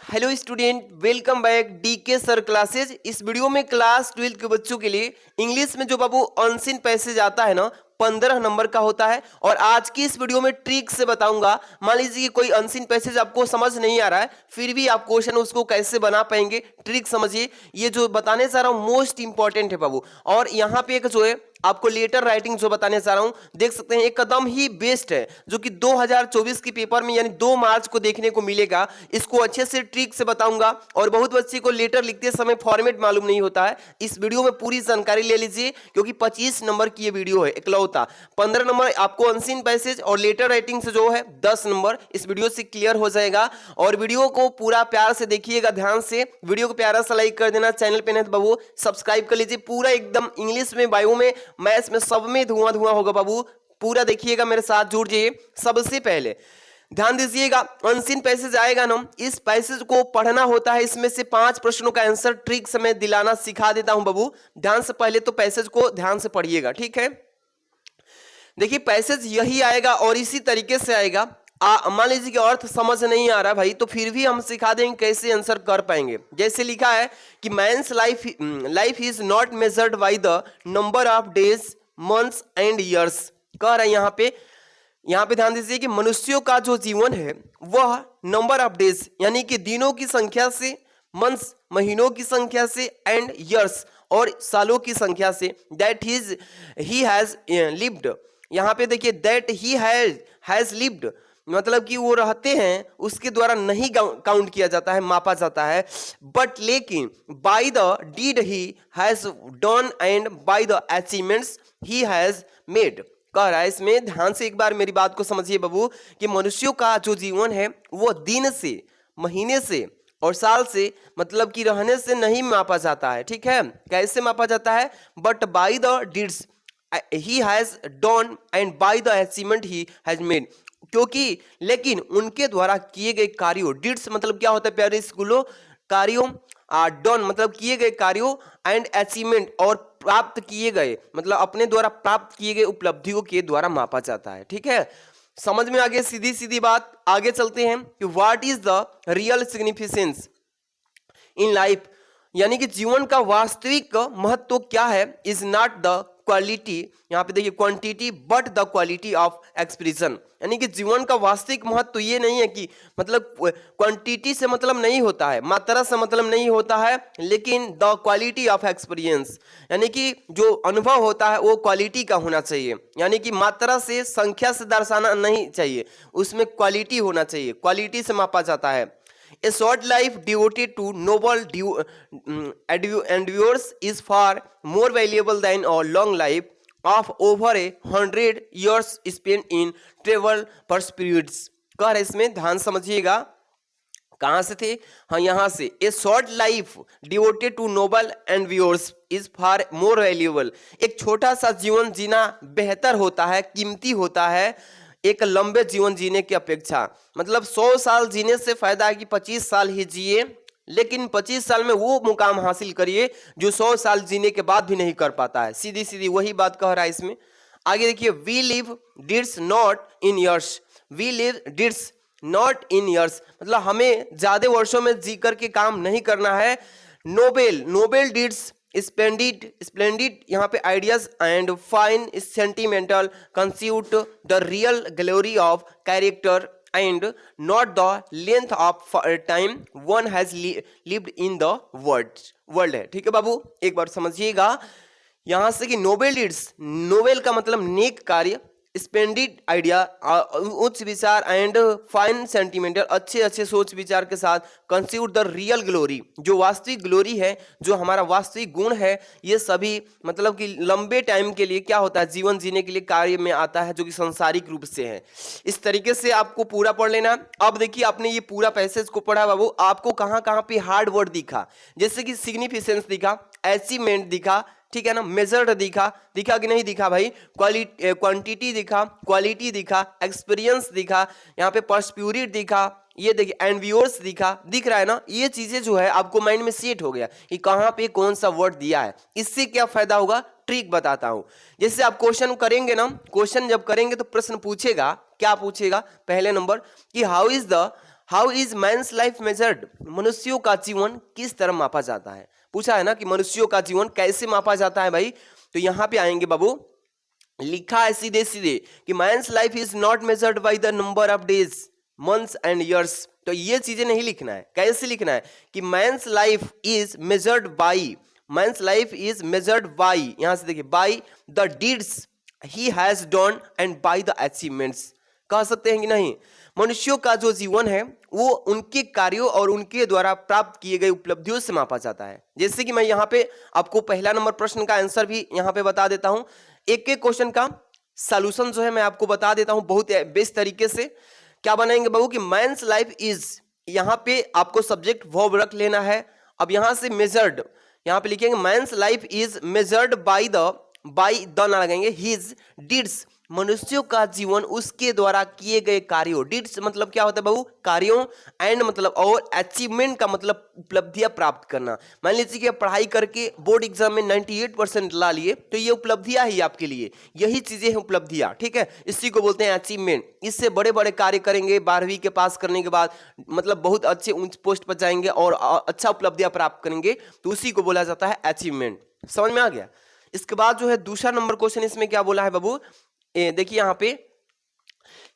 Hello student, welcome back DK sir classes. इस video में class 12 के बच्चों के लिए इंग्लिश में जो बाबू अनसीन पैसेज आता है ना 15 नंबर का होता है। और आज की इस वीडियो में ट्रिक से बताऊंगा। मान लीजिए कि कोई अनसीन पैसेज आपको समझ नहीं आ रहा है, फिर भी आप क्वेश्चन उसको कैसे बना पाएंगे, ट्रिक समझिए। ये जो बताने जा रहा हूँ मोस्ट इंपॉर्टेंट है बाबू। और यहाँ पे एक जो है आपको लेटर राइटिंग जो बताने जा रहा हूं, देख सकते हैं एक कदम ही बेस्ट है, जो कि 2024 के पेपर में यानी 2 मार्च को देखने को मिलेगा। इसको अच्छे से ट्रिक से बताऊंगा। और बहुत बच्चे को लेटर लिखते समय फॉर्मेट मालूम नहीं होता है, इस वीडियो में पूरी जानकारी ले लीजिए, क्योंकि 25 नंबर की ये वीडियो है इकलौता। 15 नंबर आपको अनसीन पैसेज और लेटर राइटिंग से जो है 10 नंबर इस वीडियो से क्लियर हो जाएगा। और वीडियो को पूरा प्यार से देखिएगा, ध्यान से। वीडियो को प्यारा सा लाइक कर देना, चैनल पे नहीं तो बाबू सब्सक्राइब कर लीजिए। पूरा एकदम इंग्लिश में, बायो में, मैथ्स में, सब में धुआं धुआं होगा बाबू। पूरा देखिएगा, मेरे साथ जुड़ जाइए। सबसे पहले ध्यान दीजिएगा, अनसीन पैसेज आएगा ना, इस पैसेज को पढ़ना होता है। इसमें से 5 प्रश्नों का आंसर ट्रिक से मैं दिलाना सिखा देता हूं बाबू। ध्यान से पहले तो पैसेज को ध्यान से पढ़िएगा, ठीक है। देखिए पैसेज यही आएगा और इसी तरीके से आएगा। मान लीजिए कि अर्थ समझ नहीं आ रहा भाई, तो फिर भी हम सिखा देंगे कैसे आंसर कर पाएंगे। जैसे लिखा है कि men's life is not measured by the number of days, months and years. कह रहा है यहाँ पे ध्यान दीजिए कि मनुष्यों का जो जीवन है वह नंबर ऑफ डेज यानी कि दिनों की संख्या से, मंथ्स महीनों की संख्या से, एंड ईयर्स और सालों की संख्या से, दैट ही हैज लिव्ड। यहाँ पे देखिए दैट ही हैज लिव्ड मतलब कि वो रहते हैं, उसके द्वारा नहीं काउंट किया जाता है, मापा जाता है। बट लेकिन by the deed he has done and by the achievements he has made. कह रहा है इसमें, ध्यान से एक बार मेरी बात को समझिए बाबू, कि मनुष्यों का जो जीवन है वो दिन से, महीने से और साल से मतलब कि रहने से नहीं मापा जाता है, ठीक है। कैसे मापा जाता है? But by the deeds he has done and by the achievement he has made. क्योंकि लेकिन उनके द्वारा किए गए कार्यों, डीड्स मतलब क्या होता है प्यारे स्कूलों, कार्यों, डन मतलब किए गए कार्यों, एंड अचीवमेंट और प्राप्त किए गए मतलब अपने द्वारा प्राप्त किए गए उपलब्धियों के द्वारा मापा जाता है, ठीक है। समझ में आगे सीधी सीधी बात। आगे चलते हैं कि what is the real significance in life, यानी कि जीवन का वास्तविक महत्व क्या है। इज नॉट द क्वालिटी, यहाँ पे देखिए quantity, but the quality of expression. यानी कि जीवन का वास्तविक महत्व तो ये नहीं है कि मतलब क्वांटिटी से मतलब नहीं होता है, मात्रा से मतलब नहीं होता है, लेकिन द क्वालिटी ऑफ एक्सपीरियंस यानी कि जो अनुभव होता है वो क्वालिटी का होना चाहिए। यानी कि मात्रा से, संख्या से दर्शाना नहीं चाहिए, उसमें क्वालिटी होना चाहिए, क्वालिटी से मापा जाता है। A short life devoted to noble endeavors is far more valuable than a long life of over 100 years spent in travel pursuits। कह रहे इसमें ध्यान समझिएगा, कहाँ से थे? हाँ यहाँ से। A short life devoted to noble and viewers is far more valuable. एक छोटा सा जीवन जीना बेहतर होता है, कीमती होता है एक लंबे जीवन जीने की अपेक्षा। मतलब 100 साल जीने से फायदा है कि 25 साल ही जिए, लेकिन 25 साल में वो मुकाम हासिल करिए जो 100 साल जीने के बाद भी नहीं कर पाता है। सीधी सीधी वही बात कह रहा है इसमें। आगे देखिए, we live deeds not in years, we live deeds not in years मतलब हमें ज्यादा वर्षों में जी करके काम नहीं करना है। नोबेल डिड्स स्प्लेंडिड यहाँ पे ideas and fine sentimental constitute the real glory of character and not the length of time one has lived in the world है, ठीक है बाबू। एक बार समझिएगा यहां से कि नोबेल डीड्स, नोबेल का मतलब नेक कार्य, स्प्लेंडिड आइडिया उच्च विचार, एंड फाइन सेंटिमेंटल अच्छे अच्छे सोच विचार के साथ, कंस्यूट द रियल ग्लोरी जो वास्तविक ग्लोरी है, जो हमारा वास्तविक गुण है, ये सभी मतलब कि लंबे टाइम के लिए क्या होता है, जीवन जीने के लिए कार्य में आता है, जो कि सांसारिक रूप से है। इस तरीके से आपको पूरा पढ़ लेना। अब देखिए आपने ये पूरा पैसेज को पढ़ा बाबू, आपको कहाँ कहाँ पे हार्ड वर्ड दिखा, जैसे कि सिग्निफिकेंस दिखा, अचीवमेंट दिखा, ठीक है ना, मेजर्ड दिखा कि नहीं दिखा भाई, क्वांटिटी दिखा, क्वालिटी दिखा, एक्सपीरियंस दिखा, यहाँ पे पर्सप्यूरिट दिखा, ये देखिए एनव्यूअर्स दिख रहा है ना। ये चीजें जो है आपको माइंड में सेट हो गया कि कहाँ पे कौन सा वर्ड दिया है। इससे क्या फायदा होगा, ट्रिक बताता हूं। जैसे आप क्वेश्चन करेंगे ना, क्वेश्चन जब करेंगे तो प्रश्न पूछेगा, क्या पूछेगा? पहले नंबर कि how is men's life measured, मनुष्यों का जीवन किस तरह मापा जाता है। पूछा है ना कि मनुष्यों का जीवन कैसे मापा जाता है भाई, तो यहां पे आएंगे बाबू, लिखा है सीधे सीधे कि men's life is not measured by the number of days, months and years. तो ये चीजें नहीं लिखना है, कैसे लिखना है कि men's life is measured by, men's life is measured by, यहां से देखिए, by the deeds he has done and by the achievements. कह सकते हैं कि नहीं, मनुष्यों का जो जीवन है वो उनके कार्यों और उनके द्वारा प्राप्त किए गए उपलब्धियों से मापा जाता है। जैसे कि मैं यहाँ पे आपको पहला नंबर प्रश्न का आंसर भी यहाँ पे बता देता हूँ, एक एक क्वेश्चन का सॉल्यूशन जो है मैं आपको बता देता हूँ बहुत बेस्ट तरीके से। क्या बनाएंगे बाबू कि मैंस लाइफ इज, यहाँ पे आपको सब्जेक्ट वर्ब रख लेना है। अब यहाँ से मेजर्ड, यहाँ पे लिखेंगे men's life is measured by the ना लगाएंगे, हिज डीड्स, मनुष्यों का जीवन उसके द्वारा किए गए कार्यों, डीड्स मतलब क्या होता है बाबू, कार्यों, एंड मतलब और अचीवमेंट का मतलब उपलब्धियां प्राप्त करना। मान लीजिए कि पढ़ाई करके बोर्ड एग्जाम में 98% ला लिए, तो ये उपलब्धियां ही आपके लिए, यही चीजें हैं उपलब्धियां, ठीक है, इसी को बोलते हैं अचीवमेंट। इससे बड़े बड़े कार्य करेंगे, 12वीं के पास करने के बाद मतलब बहुत अच्छे उच्च पोस्ट पर जाएंगे और अच्छा उपलब्धियां प्राप्त करेंगे, तो उसी को बोला जाता है अचीवमेंट। समझ में आ गया। इसके बाद जो है दूसरा नंबर क्वेश्चन इसमें क्या बोला है बाबू, देखिए यहां पे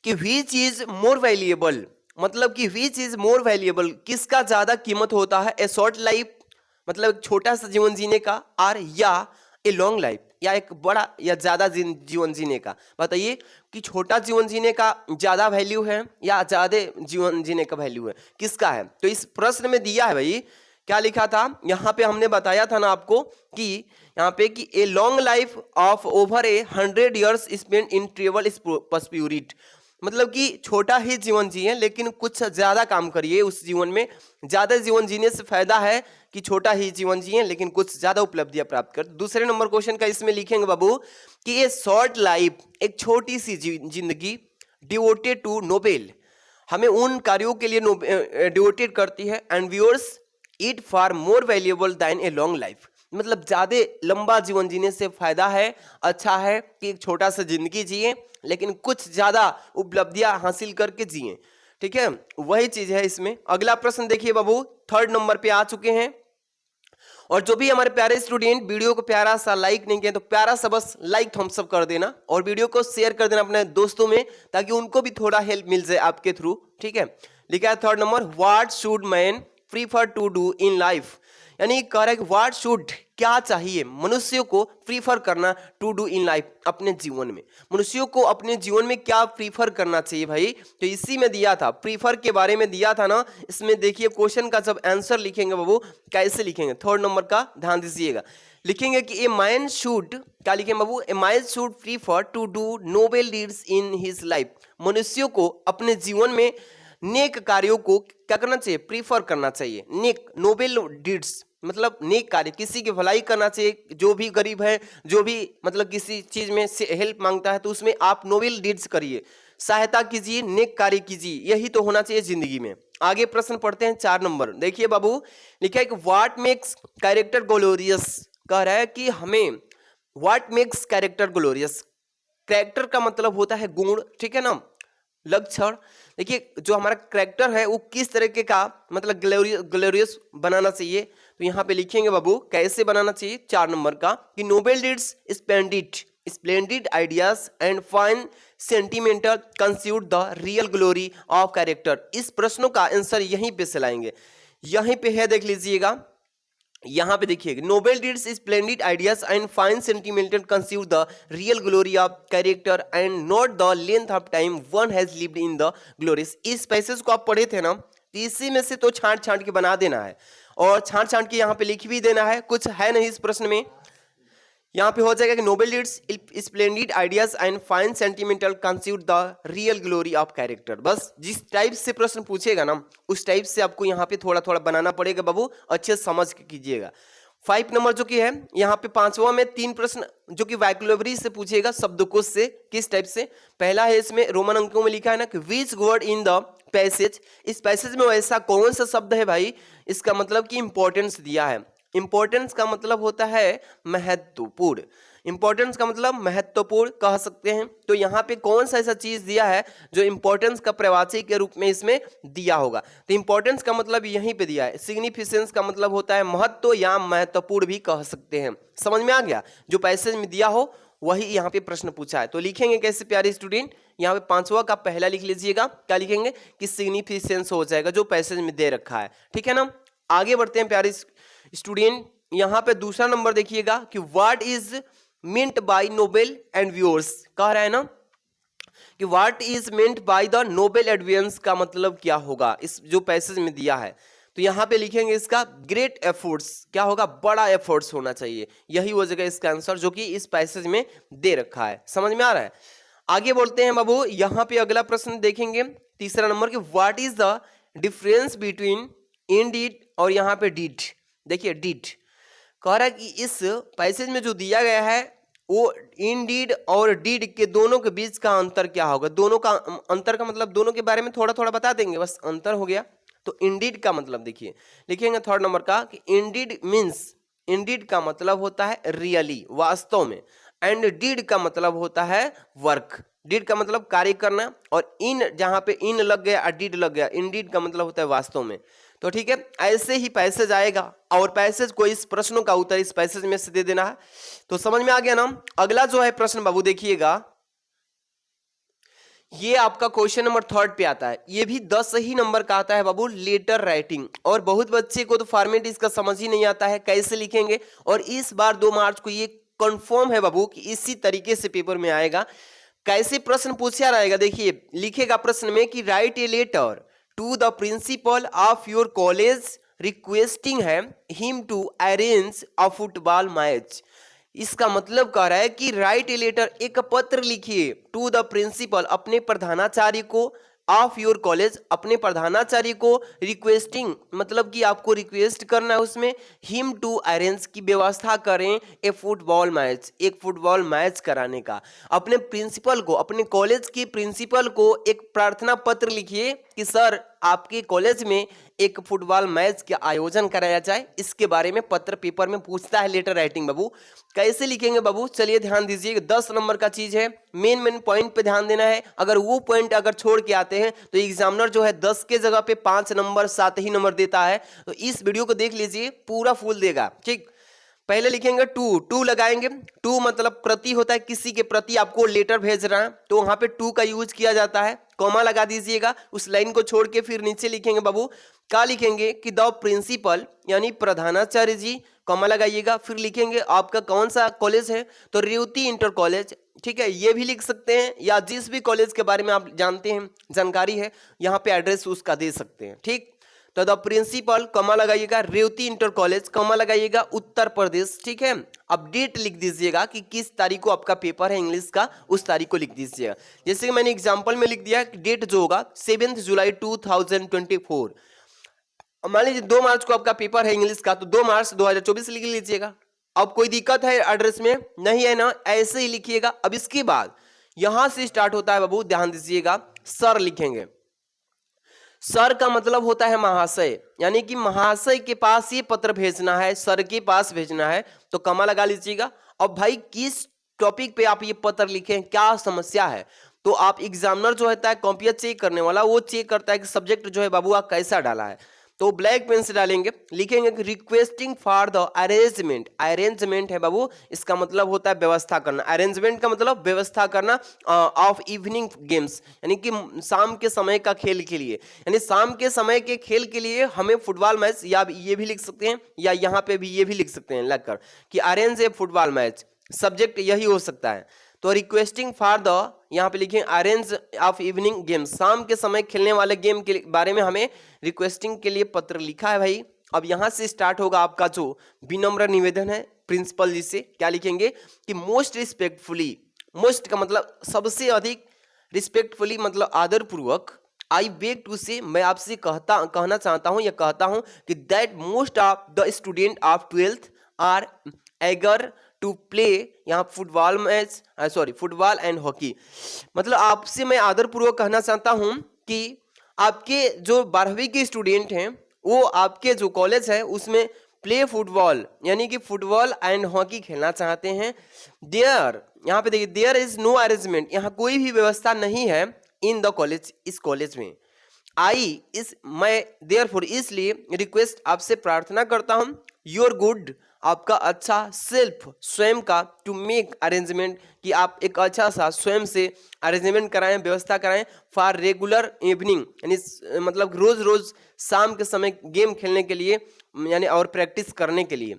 कि which is more valuable, मतलब कि which is more valuable, किसका ज्यादा कीमत होता है, ए शॉर्ट लाइफ मतलब छोटा सा जीवन जीने का, और या ए लॉन्ग लाइफ, या एक बड़ा या ज्यादा जीवन जीने का। बताइए कि छोटा जीवन जीने का ज्यादा वैल्यू है या ज्यादा जीवन जीने का वैल्यू है, किसका है। तो इस प्रश्न में दिया है भाई, क्या लिखा था यहाँ पे, हमने बताया था ना आपको कि यहाँ पे कि a long life of over 100 years spend in travel pursuit, मतलब कि छोटा ही जीवन जिए लेकिन कुछ ज्यादा काम करिए उस जीवन में। ज्यादा जीवन जीने से फायदा है कि छोटा ही जीवन जिए लेकिन कुछ ज्यादा उपलब्धियां प्राप्त कर। दूसरे नंबर क्वेश्चन का इसमें लिखेंगे बाबू कि ए शॉर्ट लाइफ, एक छोटी सी जिंदगी, डिवोटेड टू नोबेल, हमें उन कार्यों के लिए डिवोटेड करती है, and viewers it far more valuable then A long life, मतलब ज्यादा लंबा जीवन जीने से फायदा है, अच्छा है कि एक छोटा सा जिंदगी जिए लेकिन कुछ ज्यादा उपलब्धियां हासिल करके जिए, ठीक है, वही चीज है इसमें। अगला प्रश्न देखिए बाबू, थर्ड नंबर पे आ चुके हैं। और जो भी हमारे प्यारे स्टूडेंट वीडियो को प्यारा सा लाइक नहीं किए तो प्यारा सा बस लाइक थम्स अप कर देना और वीडियो को शेयर कर देना अपने दोस्तों में, ताकि उनको भी थोड़ा हेल्प मिल जाए आपके थ्रू, ठीक है। लिखा है third number, what should man prefer to do in life, यानी कह रहा है कि व्हाट शुड, क्या चाहिए मनुष्य को प्रीफर करना, टू डू इन लाइफ, अपने जीवन में, मनुष्यों को अपने जीवन में क्या प्रीफर करना चाहिए भाई। तो इसी में दिया था, प्रीफर के बारे में दिया था ना। इसमें देखिए क्वेश्चन का जब आंसर लिखेंगे बाबू कैसे लिखेंगे, थर्ड नंबर का ध्यान दीजिएगा। लिखेंगे कि ए मैन शुड, क्या लिखेंगे बाबू, a man should prefer to do noble deeds in his life, मनुष्यों को अपने जीवन में नेक कार्यों को क्या करना चाहिए, प्रीफर करना चाहिए। नेक, नोबेल डीड्स मतलब नेक कार्य, किसी की भलाई करना चाहिए, जो भी गरीब है, जो भी मतलब किसी चीज में से हेल्प मांगता है तो उसमें आप नोबेल डीड्स करिए, सहायता कीजिए, नेक कार्य कीजिए, यही तो होना चाहिए जिंदगी में। आगे प्रश्न पढ़ते हैं 4 नंबर। देखिए बाबू लिखा है कि व्हाट मेक्स कैरेक्टर ग्लोरियस, कह रहा है कि हमें what makes character glorious, character का मतलब होता है गुण, ठीक है ना, लक्षण। देखिए जो हमारा कैरेक्टर है वो किस तरीके का मतलब ग्लोरियस बनाना चाहिए, तो यहाँ पे लिखेंगे बाबू कैसे बनाना चाहिए 4 नंबर का कि noble deeds splendid ideas and fine sentimental constitute the real glory of character. इस प्रश्नों का आंसर यहीं पे से लाएंगे, यहीं पे है, देख लीजिएगा, यहां पे देखिए noble deeds splendid ideas and fine sentimental constitute the real glory of character and not the length of time one has lived in the glories. इस पैसेज को आप पढ़े थे ना, तो इसी में से तो छांट छांट के बना देना है और छांट छांट के यहाँ पे लिख भी देना है, कुछ है नहीं इस प्रश्न में। यहाँ पे हो जाएगा कि noble deeds splendid ideas and fine sentimental constitute the real glory of character. बस जिस टाइप से प्रश्न पूछेगा ना उस टाइप से आपको यहाँ पे थोड़ा थोड़ा बनाना पड़ेगा बाबू, अच्छे से समझ के कीजिएगा। 5 नंबर जो कि है यहाँ पे 5वां में 3 प्रश्न जो कि वोकैबुलरी से पूछेगा, शब्दकोश से, किस टाइप से। पहला है इसमें रोमन अंकों में लिखा है ना कि which word in the passage, इस पैसेज में ऐसा कौन सा शब्द है भाई, इसका मतलब कि इंपॉर्टेंस दिया है, इंपॉर्टेंस का मतलब होता है महत्वपूर्ण, इंपॉर्टेंस का मतलब महत्वपूर्ण कह सकते हैं। तो यहाँ पे कौन सा ऐसा चीज दिया है जो इंपॉर्टेंस का प्रवाची के रूप में इसमें दिया होगा? तो इंपॉर्टेंस का मतलब यहीं पे दिया है। सिग्निफिकेंस का मतलब होता है महत्व या महत्वपूर्ण भी कह सकते हैं। समझ में आ गया? जो पैसेज में दिया हो वही यहाँ पे प्रश्न पूछा है। तो लिखेंगे कैसे प्यारे स्टूडेंट? यहाँ पे पांचवा का पहला लिख लीजिएगा। क्या लिखेंगे? कि सिग्निफिकेंस हो जाएगा जो पैसेज में दे रखा है। ठीक है ना? आगे बढ़ते हैं प्यारे स्टूडेंट। यहाँ पे दूसरा नंबर देखिएगा कि what is meant by noble and viewers, कह रहा है ना कि what is meant by the noble advance का मतलब क्या होगा इस जो पैसेज में दिया है। तो यहाँ पे लिखेंगे इसका ग्रेट एफर्ट्स, क्या होगा? बड़ा एफर्ट्स होना चाहिए। यही हो जाएगा इसका आंसर जो कि इस पैसेज में दे रखा है। समझ में आ रहा है? आगे बोलते हैं बाबू। यहाँ पे अगला प्रश्न देखेंगे तीसरा नंबर कि what is the difference between Indeed और यहाँ पे डिड। देखिए डिड कह रहा है कि इस पैसेज में जो दिया गया है वो इंडीड और डिड के दोनों के बीच का अंतर क्या होगा? दोनों का अंतर का मतलब दोनों के बारे में थोड़ा थोड़ा बता देंगे, बस अंतर हो गया। तो इंडीड का मतलब देखिए लिखेंगे थर्ड नंबर का कि इंडीड मीन्स, इंडीड का मतलब होता है रियली, वास्तव में, एंड डिड का मतलब होता है वर्क। डिड का मतलब कार्य करना, और इन जहां पे इन लग गया और डिड लग गया, इंडीड का मतलब होता है वास्तव में। तो ठीक है, ऐसे ही पैसेज आएगा और पैसेज को इस प्रश्नों का उत्तर इस पैसेज में से दे देना है। तो समझ में आ गया ना? अगला जो है प्रश्न बाबू देखिएगा, ये आपका क्वेश्चन नंबर थर्ड पे आता है। ये भी 10 ही नंबर का आता है बाबू, लेटर राइटिंग। और बहुत बच्चे को तो फॉर्मेट इसका समझ ही नहीं आता है कैसे लिखेंगे, और इस बार 2 मार्च को ये कंफर्म है बाबू कि इसी तरीके से पेपर में आएगा। कैसे प्रश्न पूछा रहेगा? देखिए लिखेगा प्रश्न में कि write a letter to the principal of your college requesting him to arrange a football match. इसका मतलब कह रहा है कि राइट ए लेटर, एक पत्र लिखिए, टू द प्रिंसिपल, अपने प्रधानाचार्य को, ऑफ योर कॉलेज, अपने प्रधानाचार्य को, रिक्वेस्टिंग मतलब कि आपको रिक्वेस्ट करना है उसमें, हिम टू अरेंज की व्यवस्था करें, ए फुटबॉल मैच, एक फुटबॉल मैच कराने का। अपने प्रिंसिपल को, अपने कॉलेज के प्रिंसिपल को एक प्रार्थना पत्र लिखिए कि सर आपके कॉलेज में एक फुटबॉल मैच का आयोजन कराया जाए। इसके बारे में पत्र पेपर में पूछता है लेटर राइटिंग बाबू। कैसे लिखेंगे बाबू? चलिए ध्यान दीजिए, 10 नंबर का चीज है, मेन पॉइंट पे ध्यान देना है। अगर वो पॉइंट अगर छोड़ के आते हैं तो एग्जामिनर जो है 10 के जगह पे 5 नंबर 7 ही नंबर देता है। तो इस वीडियो को देख लीजिए, पूरा फुल देगा। ठीक, पहले लिखेंगे टू लगाएंगे। टू मतलब प्रति होता है, किसी के प्रति आपको लेटर भेज रहा है, तो वहां पे टू का यूज किया जाता है। कॉमा लगा दीजिएगा उस लाइन को छोड़ के, फिर नीचे लिखेंगे बाबू, क्या लिखेंगे कि द प्रिंसिपल यानी प्रधानाचार्य जी, कॉमा लगाइएगा। फिर लिखेंगे आपका कौन सा कॉलेज है, तो रेवती इंटर कॉलेज। ठीक है, ये भी लिख सकते हैं, या जिस भी कॉलेज के बारे में आप जानते हैं, जानकारी है, यहाँ पे एड्रेस उसका दे सकते हैं। ठीक, तो द प्रिंसिपल, कमा लगाइएगा, रेवती इंटर कॉलेज, कमा लगाइएगा, उत्तर प्रदेश। ठीक है, अब डेट लिख दीजिएगा कि किस तारीख को आपका पेपर है इंग्लिश का, उस तारीख को लिख दीजिएगा। जैसे कि मैंने एग्जांपल में लिख दिया, डेट जो होगा 7 जुलाई 2024। मान लीजिए 2 मार्च को आपका पेपर है इंग्लिश का, तो 2 मार्च 2024 लिख लीजिएगा। अब कोई दिक्कत है एड्रेस में? नहीं है ना, ऐसे ही लिखिएगा। अब इसके बाद यहां से स्टार्ट होता है बाबू, ध्यान दीजिएगा, सर लिखेंगे। सर का मतलब होता है महाशय, यानी कि महाशय के पास ये पत्र भेजना है, सर के पास भेजना है, तो कमा लगा लीजिएगा। अब भाई किस टॉपिक पे आप ये पत्र लिखें, क्या समस्या है, तो आप एग्जामिनर जो होता है कॉपियां चेक करने वाला, वो चेक करता है कि सब्जेक्ट जो है बाबू आप कैसा डाला है। तो ब्लैक पेन से डालेंगे, लिखेंगे कि requesting for the arrangement. Arrangement है बाबू, इसका मतलब होता है व्यवस्था करना। अरेंजमेंट का मतलब व्यवस्था करना ऑफ इवनिंग गेम्स, यानी कि शाम के समय का खेल के लिए, यानी शाम के समय के खेल के लिए हमें फुटबॉल मैच, या ये भी लिख सकते हैं, या यहाँ पे भी ये भी लिख सकते हैं लगकर कि अरेंज ए फुटबॉल मैच, सब्जेक्ट यही हो सकता है। तो रिक्वेस्टिंग फॉर द, यहाँ पे लिखें अरेंज ऑफ इवनिंग गेम्स, शाम के समय खेलने वाले गेम के बारे में हमें रिक्वेस्टिंग के लिए पत्र लिखा है भाई। अब यहाँ से स्टार्ट होगा आपका जो विनम्र निवेदन है प्रिंसिपल जी से। क्या लिखेंगे कि मोस्ट रिस्पेक्टफुली, मोस्ट का मतलब सबसे अधिक, रिस्पेक्टफुली मतलब आदर पूर्वक, आई बेग टू से, मैं आपसे कहना चाहता हूँ या कहता हूँ कि that most of the student of 12th are eager to play, यहाँ football match, sorry football and hockey. मतलब आपसे मैं आदर पूर्वक कहना चाहता हूं कि आपके जो 12वीं के स्टूडेंट हैं वो आपके जो कॉलेज है उसमें प्ले फुटबॉल यानी कि फुटबॉल एंड हॉकी खेलना चाहते हैं। देयर, यहाँ पे देखिए देयर इज नो अरेंजमेंट, यहाँ कोई भी व्यवस्था नहीं है इन द कॉलेज, इस कॉलेज में। आई इस मैं देयरफॉर इसलिए रिक्वेस्ट आपसे प्रार्थना करता हूं, योर गुड आपका अच्छा सेल्फ स्वयं का, टू मेक अरेंजमेंट कि आप एक अच्छा सा स्वयं से अरेंजमेंट कराएं, व्यवस्था कराएं फॉर रेगुलर इवनिंग यानी मतलब रोज रोज शाम के समय गेम खेलने के लिए यानी और प्रैक्टिस करने के लिए।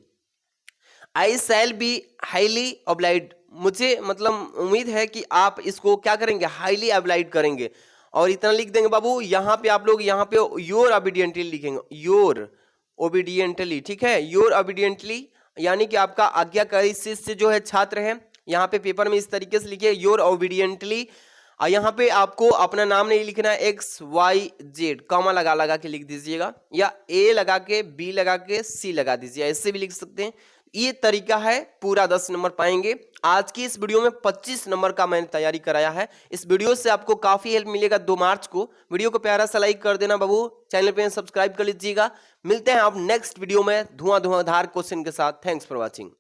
आई शैल बी हाईली ऑब्लाइड, मुझे मतलब उम्मीद है कि आप इसको क्या करेंगे, हाईली ऑब्लाइड करेंगे। और इतना लिख देंगे बाबू, यहाँ पे आप लोग यहाँ पे योर ओबीडियंटली लिखेंगे, योर ओबीडियंटली, ठीक है, योर ओबीडियंटली यानी कि आपका आज्ञाकारी शिष्य जो है छात्र है। यहाँ पे पेपर में इस तरीके से लिखिए योर ओबीडियंटली। यहाँ पे आपको अपना नाम नहीं लिखना है, XYZ कॉमा लगा लगा के लिख दीजिएगा, या A लगा के B लगा के C लगा दीजिए, ऐसे भी लिख सकते हैं। ये तरीका है, पूरा 10 नंबर पाएंगे। आज की इस वीडियो में 25 नंबर का मैंने तैयारी कराया है। इस वीडियो से आपको काफी हेल्प मिलेगा 2 मार्च को। वीडियो को प्यारा सा लाइक कर देना बाबू, चैनल पे सब्सक्राइब कर लीजिएगा। मिलते हैं आप नेक्स्ट वीडियो में धुआंधार क्वेश्चन के साथ। Thanks for watching.